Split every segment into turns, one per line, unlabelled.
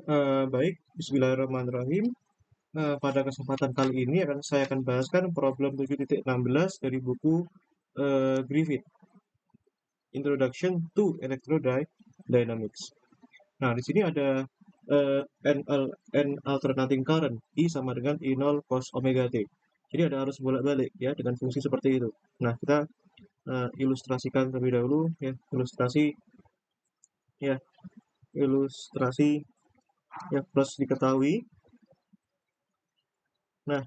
Baik, bismillahirrahmanirrahim. Pada kesempatan kali ini saya akan bahaskan problem 7.16 dari buku Griffith, Introduction to Electrodynamics. Nah, di sini ada N alternating current I sama dengan I0 cos omega T. Jadi ada arus bolak-balik ya dengan fungsi seperti itu. Nah, kita ilustrasikan terlebih dahulu ya, ya, ilustrasi ya plus diketahui. Nah,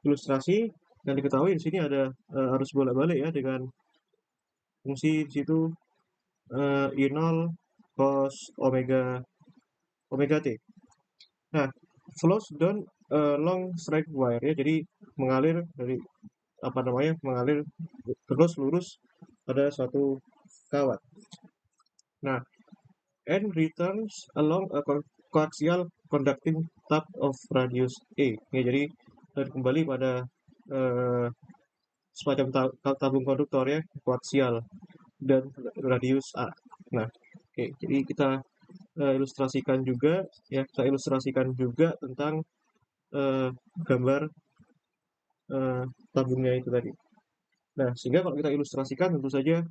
ilustrasi yang diketahui di sini ada arus bolak-balik ya dengan fungsi di situ I0 cos omega T. Nah, flows down long straight wire ya. Jadi mengalir dari mengalir terus lurus pada suatu kawat. Nah, and returns along a coaxial conducting tube of radius A. Ya, jadi kembali pada uh, semacam tabung konduktor ya, koaksial dan radius A. Nah, oke, jadi kita kita ilustrasikan juga tentang gambar tabungnya itu tadi. Nah, sehingga kalau kita ilustrasikan tentu saja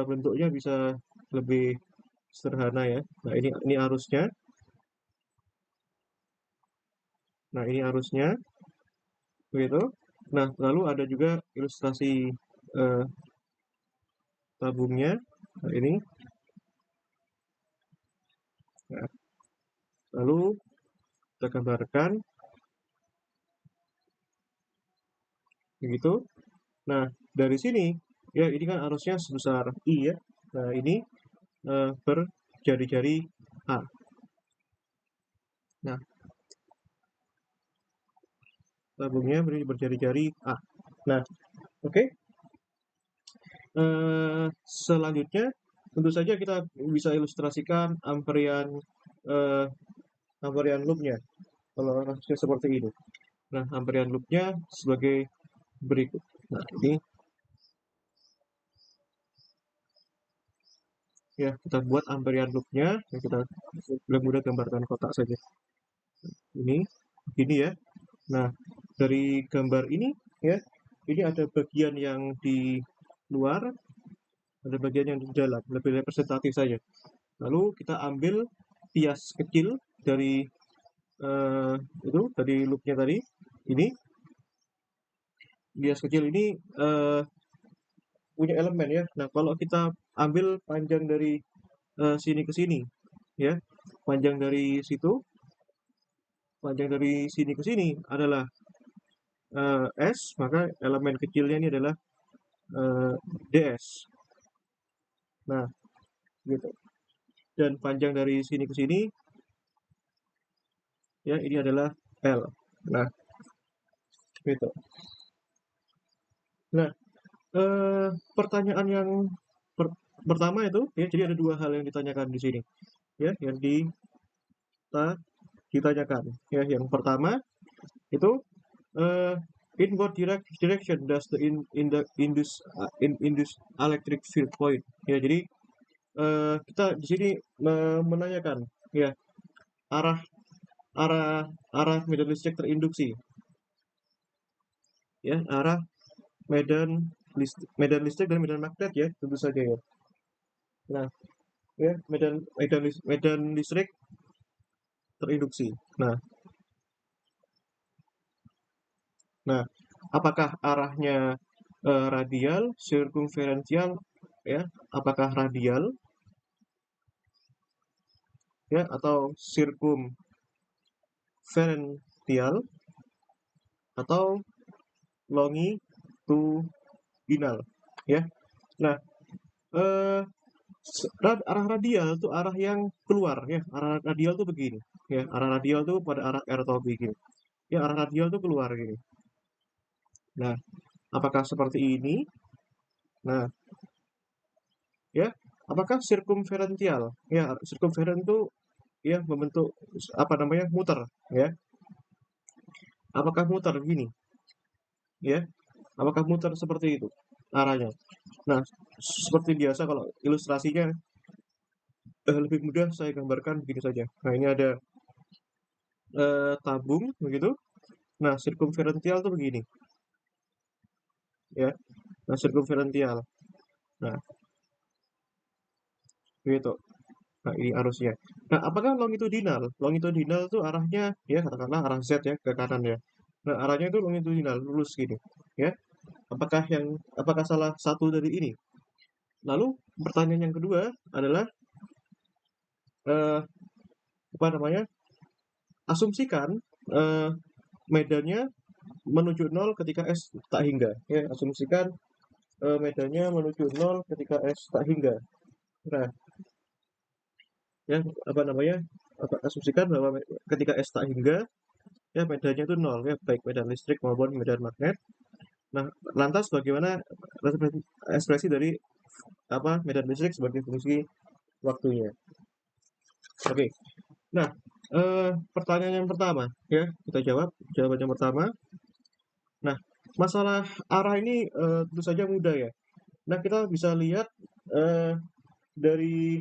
bentuknya bisa lebih sederhana ya. Nah, ini arusnya. Nah, ini arusnya begitu. Nah, lalu ada juga ilustrasi eh, tabungnya. Nah, ini. Nah, lalu kita gambarkan begitu. Nah, dari sini ya ini kan arusnya sebesar I ya. Nah, ini berjari-jari A. Nah, tabungnya berjari-jari A. Nah, oke. Selanjutnya tentu saja kita bisa ilustrasikan eh, amperian loop-nya. Kalau arusnya seperti ini. Nah, amperian loop-nya sebagai berikut. Nah, ini ya kita buat amperian loop-nya. Ya, kita mudah gambarkan kotak saja. Ini ya. Nah, dari gambar ini ya, ini ada bagian yang di luar, ada bagian yang di dalam, lebih representatif saja. Lalu kita ambil bias kecil dari eh, dari loopnya tadi. Ini bias kecil ini punya elemen ya. Nah, kalau kita ambil panjang dari sini ke sini, ya, panjang dari situ, panjang dari sini ke sini adalah S, maka elemen kecilnya ini adalah DS. Nah, gitu. Dan panjang dari sini ke sini, ya, ini adalah L. Nah, gitu. Nah, pertanyaan yang per- pertama itu, ya, jadi ada dua hal yang ditanyakan di sini, ya, yang ditanyakan. Ya, yang pertama itu uh, in what direction does the induce electric field point? Ya, jadi kita di sini menanyakan ya arah arah arah medan listrik terinduksi, ya arah medan listrik dan medan magnet ya tentu saja ya. Nah, ya medan listrik terinduksi. Nah, nah apakah arahnya radial, sirkumferensial ya? Apakah radial ya atau sirkumferensial atau longitudinal ya. Nah, eh, arah radial itu arah yang keluar ya. Arah radial tuh begini ya. Arah radial tuh pada arah R atau begini. Ya, arah radial tuh keluar gini. Nah, apakah seperti ini? Nah, ya, apakah sirkumferensial? Ya, sirkumferen itu ya membentuk muter ya. Apakah muter gini? Ya, apakah muter seperti itu arahnya? Nah, seperti biasa kalau ilustrasinya lebih mudah saya gambarkan begini saja. Nah, ini ada tabung begitu. Nah, sirkumferensial tuh begini ya. Nah, sirkumferensial. Nah, begitu. Nah, ini arusnya. Nah, apakah longitudinal? Longitudinal itu arahnya ya katakanlah arah Z ya ke kanan ya. Nah, arahnya itu longitudinal, lurus gini ya. Apakah salah satu dari ini? Lalu pertanyaan yang kedua adalah eh, apa namanya? Asumsikan eh, medannya menuju nol ketika S tak hingga ya. Asumsikan medannya menuju nol ketika S tak hingga. Nah, ya apa namanya? Asumsikan bahwa ketika S tak hingga ya medannya itu nol ya, baik medan listrik maupun medan magnet. Nah, lantas bagaimana ekspresi dari apa medan listrik sebagai fungsi waktunya? Oke. Nah, pertanyaan yang pertama ya, kita jawab jawaban yang pertama. Nah, masalah arah ini tentu saja mudah ya. Nah, kita bisa lihat eh, dari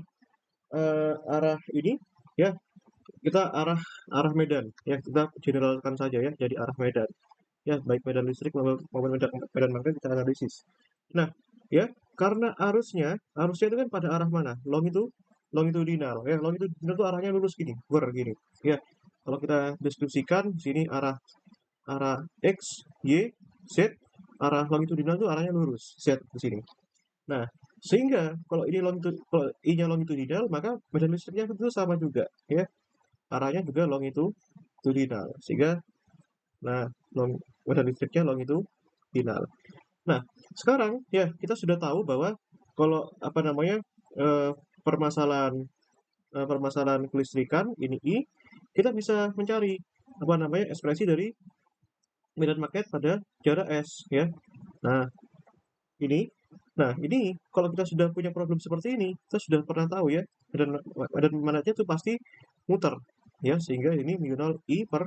arah ini ya, kita arah arah medan ya, kita generalkan saja ya, jadi arah medan. Ya, baik medan listrik maupun medan magnet kita analisis. Nah, ya, karena arusnya itu kan pada arah mana? Longitudinal ya. Longitudinal itu arahnya lurus gini, gini. Ya, kalau kita deskripsikan sini arah arah X, Y, Z, arah longitudinal itu arahnya lurus, Z di sini. Nah, sehingga kalau I-nya longitudinal, maka medan listriknya itu sama juga ya. Arahnya juga longitudinal. Sehingga nah, medan listriknya longitudinal. Nah, sekarang ya kita sudah tahu bahwa kalau apa namanya eh, permasalahan permasalahan kelistrikan ini I, kita bisa mencari apa namanya ekspresi dari medan magnet pada jarak S ya. Nah, ini ini kalau kita sudah punya problem seperti ini, kita sudah pernah tahu ya, medan medan magnetnya itu pasti muter ya, sehingga ini mu nol I per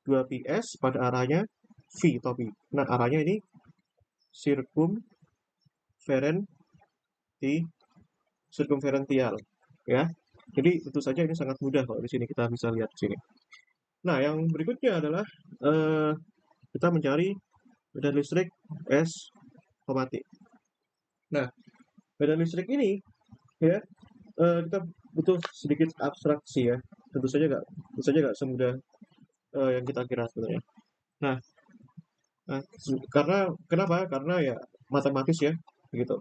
2ps pada arahnya V topi. Nah, arahnya ini sirkumferensi sirkumferensial ya. Jadi tentu saja ini sangat mudah kalau di sini kita bisa lihat di sini. Nah, yang berikutnya adalah eh, kita mencari medan listrik S, T. Nah, medan listrik ini ya kita butuh sedikit abstraksi ya. Tentu saja nggak semudah yang kita kira sebenarnya. Nah, karena kenapa? Karena ya matematis ya, begitu.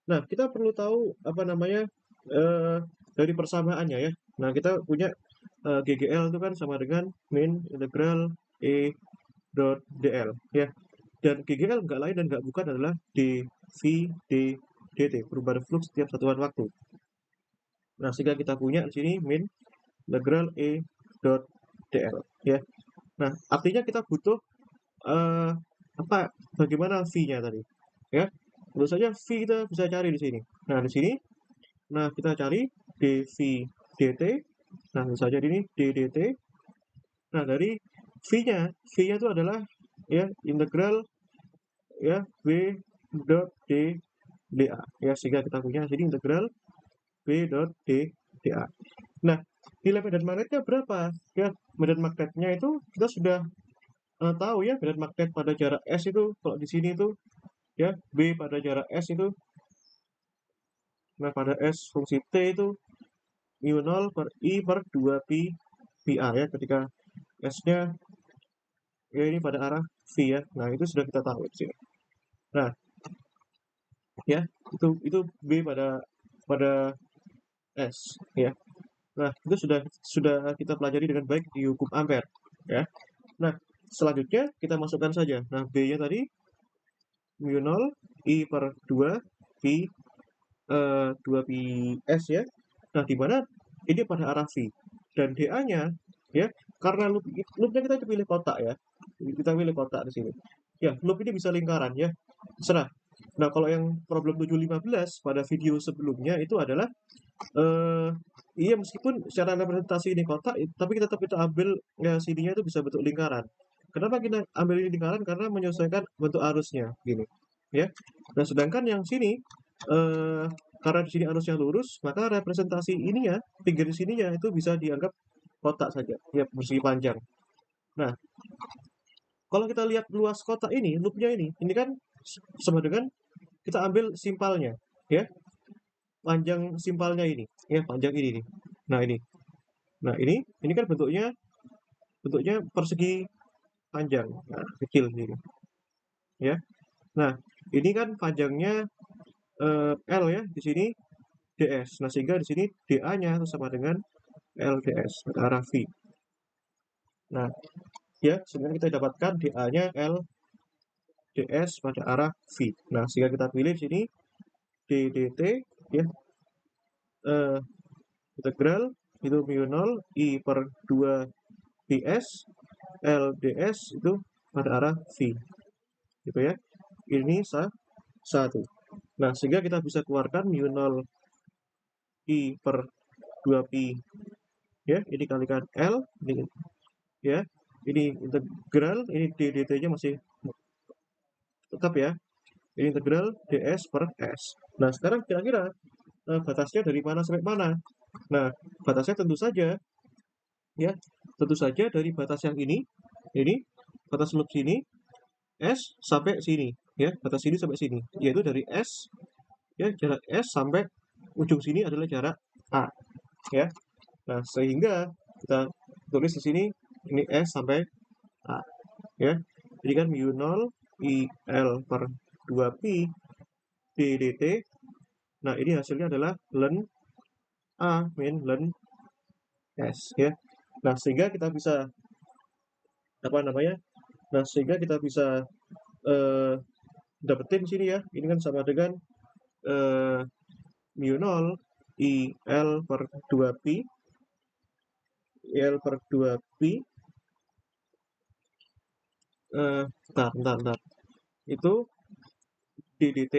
Nah, kita perlu tahu apa namanya eh, dari persamaannya ya. Nah, kita punya GGL itu kan sama dengan min integral E dot DL ya. Dan GGL nggak lain dan nggak bukan adalah dV dt, perubahan flux setiap satuan waktu. Nah, sehingga kita punya di sini min integral E dot DL ya. Nah, artinya kita butuh eh, apa bagaimana V-nya tadi ya. Tentu saja V kita bisa cari di sini. Nah, di sini kita cari dV dt. Nah, tentu saja ini ddt. Nah, dari V-nya itu adalah ya integral ya V dot d dA ya, sehingga kita punya sini integral V dot d dA. Nah, nilai medan magnetnya berapa? Ya, medan magnetnya itu kita sudah tahu ya, medan magnet pada jarak S itu kalau di sini itu ya B pada jarak S itu, nah pada S fungsi T itu mu 0 per I per 2 pi PR ya, ketika S-nya ya ini pada arah V ya. Nah, itu sudah kita tahu di sini. Nah, ya, itu B pada pada S ya. Nah, itu sudah kita pelajari dengan baik di hukum Ampere ya. Nah, selanjutnya kita masukkan saja. Nah, B-nya tadi mu 0 I per 2 pi 2 pi S ya. Nah, di mana ini pada arah V dan DA-nya ya, karena loopnya kita pilih kotak ya. Kita pilih kotak di sini. Ya, loop ini bisa lingkaran ya. Serah. Nah, kalau yang problem 715 pada video sebelumnya itu adalah iya, meskipun secara representasi ini kotak, tapi kita tetap kita ambil ya, sininya itu bisa bentuk lingkaran. Kenapa kita ambil ini lingkaran? Karena menyesuaikan bentuk arusnya, gini, ya. Nah, sedangkan yang sini, karena di sini arusnya lurus, maka representasi ininya, pinggir sininya itu bisa dianggap kotak saja, ya persegi panjang. Nah, kalau kita lihat luas kotak ini, loopnya ini kan sama dengan kita ambil simpalnya, ya, panjang simpalnya ini, ya, panjang ini nih. Nah ini, nah ini kan bentuknya persegi panjang, nah, kecil ini, ya. Nah ini kan panjangnya L ya, di sini ds. Nah sehingga di sini DA-nya itu sama dengan LDS pada arah V. Nah ya sebenarnya kita dapatkan DA-nya LDS pada arah V. Nah sehingga kita pilih di sini DDT ya, integral itu mu 0 I per 2 ds LDS itu pada arah V gitu ya. Ini satu. Nah sehingga kita bisa keluarkan mu 0 I per 2 pi ya, ini kalikan L ini ya, ini integral, ini dt nya masih tetap ya, ini integral ds per s. Nah sekarang kira-kira batasnya dari mana sampai mana? Nah batasnya tentu saja ya, tentu saja dari batas yang ini batas loop sini s sampai sini ya, batas sini sampai sini, yaitu dari s ya, jarak s sampai ujung sini adalah jarak a ya. Nah sehingga kita tulis di sini ini s sampai a ya, jadi kan mu 0 I L per 2 pi ddt. Nah ini hasilnya adalah ln a min ln s ya. Nah sehingga kita bisa apa namanya, nah sehingga kita bisa eh, dapetin sini ya, ini kan sama dengan mu 0 I L per 2 pi L per 2 pi bentar itu ddt,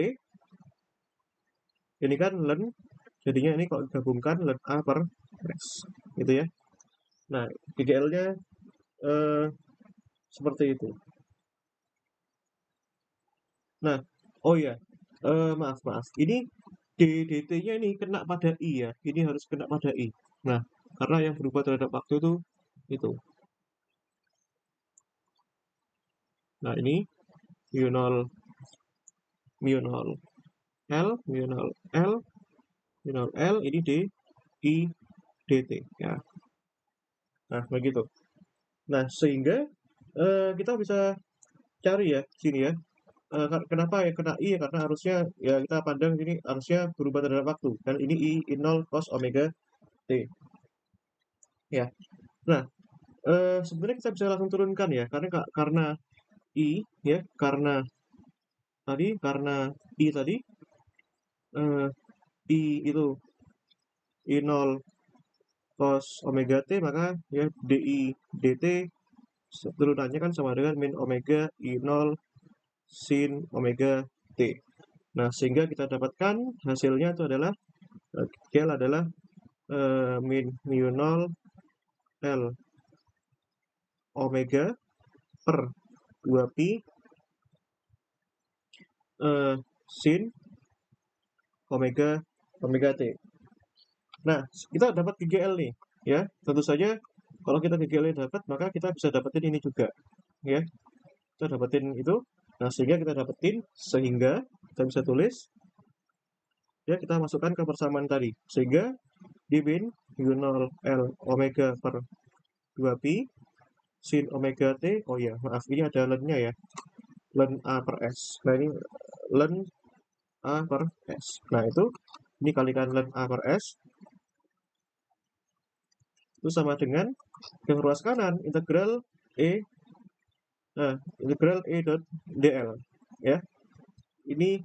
ini kan ln, jadinya ini kalau digabungkan ln a per s gitu ya. Nah DGL nya seperti itu. Nah oh ya, maaf ini DDT nya ini kena pada I ya, ini harus kena pada I. Nah karena yang berubah terhadap waktu itu. Nah ini mu 0 L mu 0 L mu 0 L ini D I dt ya. Nah begitu. Nah sehingga kita bisa cari ya sini ya, kenapa ya kena I ya, karena harusnya ya kita pandang ini harusnya berubah terhadap waktu dan ini I 0 cos omega t ya. Nah sebenarnya kita bisa langsung turunkan ya, karena I ya, karena I tadi I itu I 0 cos omega t, maka ya DI dt turunannya kan sama dengan min omega I 0 sin omega t. Nah sehingga kita dapatkan hasilnya itu adalah GL adalah min mu 0 L omega per 2 pi sin omega t. Nah kita dapat GL nih ya, tentu saja kalau kita GL dapat, maka kita bisa dapetin ini juga ya, kita dapetin itu. Nah sehingga kita kita bisa tulis ya, kita masukkan ke persamaan tadi, sehingga di min mu 0 L omega per 2 pi sin omega t. Oh ya maaf, ini ada ln-nya ya, ln a per s. Nah ini ln a per s. Nah itu ini kalikan ln a per s itu sama dengan yang ruas kanan integral integral e dot dl ya. Ini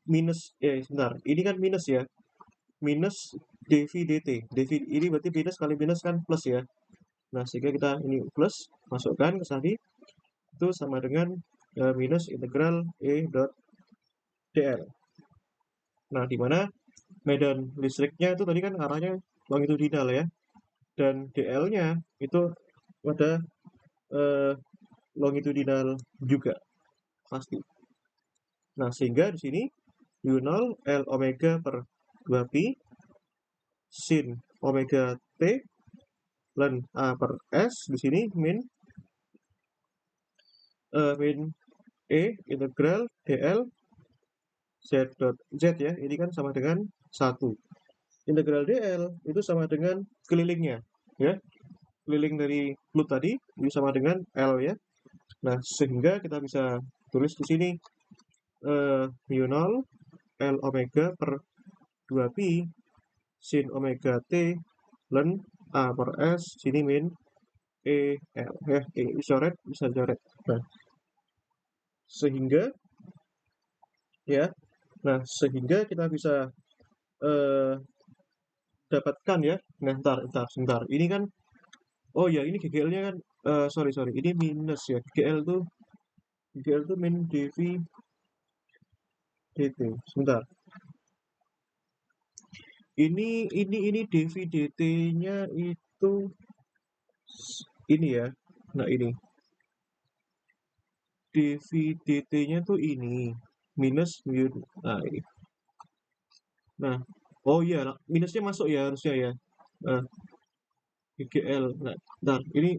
minus sebentar, ini kan minus ya, minus dv dt. Dv ini berarti minus kali minus kan plus ya. Nah sehingga kita ini plus masukkan ke sini itu sama dengan minus integral e dot dl. Nah di mana medan listriknya itu tadi kan arahnya longitudinal ya, dan dl-nya itu pada longitudinal juga pasti. Nah sehingga di sini mu 0 L omega per 2 pi sin omega T ln A per S di sini min E integral dl z dot z ya, ini kan sama dengan 1. Integral dl itu sama dengan kelilingnya ya, keliling dari fluid tadi ini sama dengan L ya. Nah, sehingga kita bisa tulis di sini mu 0 L omega per 2pi sin omega T ln A per S sini min E L ya, ini bisa coret. Nah, sehingga ya, nah sehingga kita bisa eh, dapatkan ya. Nah, sebentar. Ini kan, oh ya, ini GGL-nya kan, sorry, ini minus ya. GGL tuh min dv dt. Sebentar. Ini dv dt-nya itu ini ya. Nah, ini dv dt-nya tuh ini minus mu. Nah, ini. Nah, oh iya, minusnya masuk ya harusnya ya. Nah, GGL. Nah, bentar, ini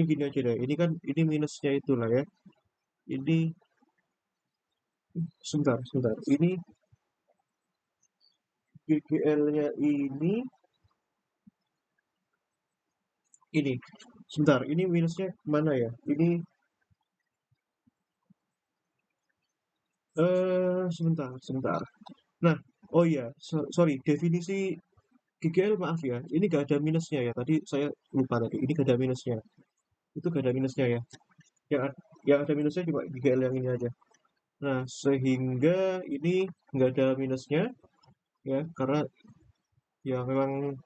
gini aja deh. Ini kan ini minusnya itulah ya. Ini sebentar. Ini GGL-nya ini. Sebentar, ini minusnya mana ya? Ini sebentar. Nah, oh iya, sorry, definisi GGL maaf ya. Ini gak ada minusnya ya. Tadi saya lupa tadi. Ini gak ada minusnya. Itu gak ada minusnya ya. Yang ada minusnya cuma GGL yang ini aja. Nah, sehingga ini nggak ada minusnya ya, karena ya memang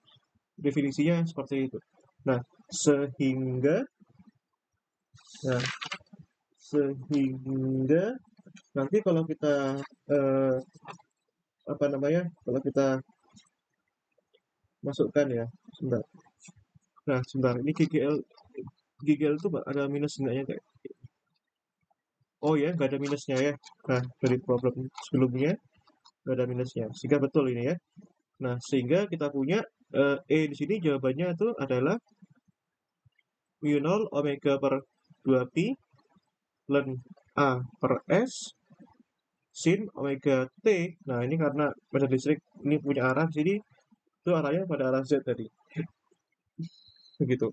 definisinya seperti itu. Nah, sehingga nah, sehingga nanti kalau kita eh, apa namanya? Kalau kita masukkan ya, sebentar. Nah, sebentar. Ini GGL itu ada minus enggaknya kayak? Oh ya, nggak ada minusnya ya. Nah, dari problem sebelumnya nggak ada minusnya. Sehingga betul ini ya. Nah, sehingga kita punya E di sini jawabannya itu adalah mu 0 omega per 2pi ln A per S sin omega T. Nah, ini karena medan listrik ini punya arah sini, itu arahnya pada arah Z tadi. Begitu.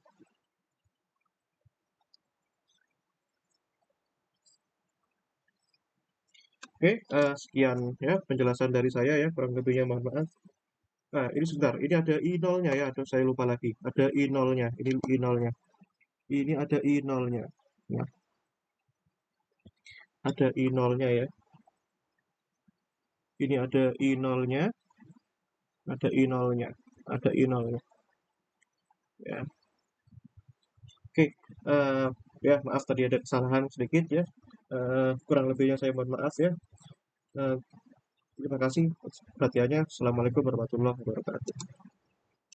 Oke, sekian ya penjelasan dari saya ya, kurang lebihnya mohon maaf. Nah, ini sebentar, ini ada I0-nya ya, ada saya lupa lagi. Ada I0-nya, ini I0-nya. Ini ada I0-nya. Ya, ada I0-nya ya. Ini ada I0-nya, ada I0-nya, ada I0-nya. Ya. Oke, ya maaf tadi ada kesalahan sedikit ya. Kurang lebihnya saya mohon maaf ya. Eh, terima kasih atas perhatiannya. Assalamualaikum warahmatullahi wabarakatuh.